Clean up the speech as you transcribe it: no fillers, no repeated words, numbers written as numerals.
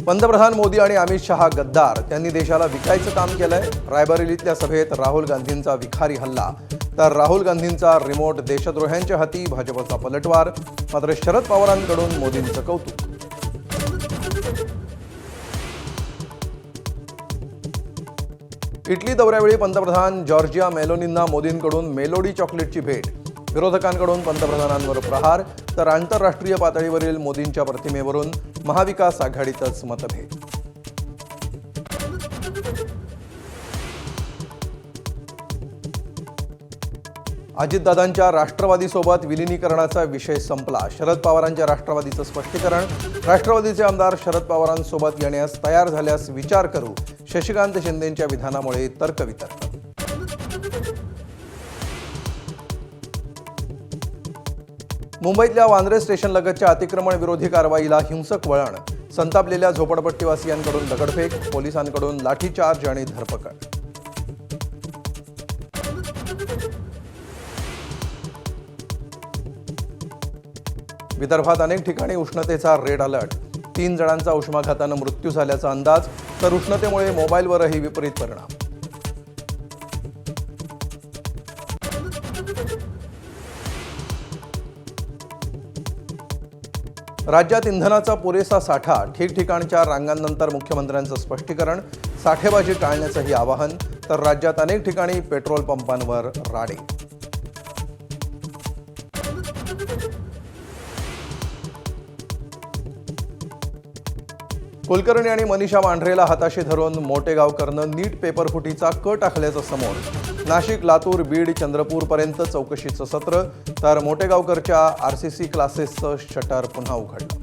पंतप्रधान मोदी आणि अमित शहा गद्दार, त्यांनी देशाला विकायचं काम केलंय। रायबरेलीतल्या सभेत राहुल गांधींचा विखारी हल्ला, तर राहुल गांधींचा रिमोट देशद्रोह्यांच्या हाती, भाजपचा पलटवार। मात्र शरद पवारांकडून मोदींचं कौतुक। इटली दौऱ्यावेळी पंतप्रधान जॉर्जिया मेलोनींना मोदींकडून मेलोडी चॉकलेटची भेट। विरोधकांकडून पंतप्रधानांवर प्रहार, तर आंतरराष्ट्रीय पातळीवरील मोदींच्या प्रतिमेवरून महाविकास आघाडीतच मतभेद। अजितदादांच्या राष्ट्रवादीसोबत विलिनीकरणाचा विषय संपला। शरद पवारांच्या राष्ट्रवादीचं स्पष्टीकरण। राष्ट्रवादीचे आमदार शरद पवारांसोबत येण्यास तयार झाल्यास विचार करू। शशिकांत शिंदेंच्या विधानामुळे तर्कवितर्क। मुंबईतल्या वांद्रे स्टेशनलगतच्या अतिक्रमण विरोधी कारवाईला हिंसक वळण। संतापलेल्या झोपडपट्टीवासियांकडून दगडफेक, पोलिसांकडून लाठीचार्ज आणि धरपकड। विदर्भात अनेक ठिकाणी उष्णतेचा रेड अलर्ट। 3 जणांचा उष्माघाताने मृत्यू झाल्याचा अंदाज, तर उष्णतेमुळे मोबाईलवरही विपरीत परिणाम। राज्यात इंधनाचा पुरेसा साठा, ठिकठिकाणच्या रांगांनंतर मुख्यमंत्र्यांचं स्पष्टीकरण। साठेबाजी टाळण्याचंही आवाहन, तर राज्यात अनेक ठिकाणी पेट्रोल पंपांवर राडे। कुलकर्णी आणि मनीषा मांढरेला हाताशी धरून मोटेगावकरनं नीट पेपरफुटीचा कट टाकल्याचं समोर। नाशिक, लातूर, बीड, चंद्रपूरपर्यंत चौकशीचं सत्र, तर मोटेगावकरच्या RCC क्लासेसचं शटर पुन्हा उघडलं।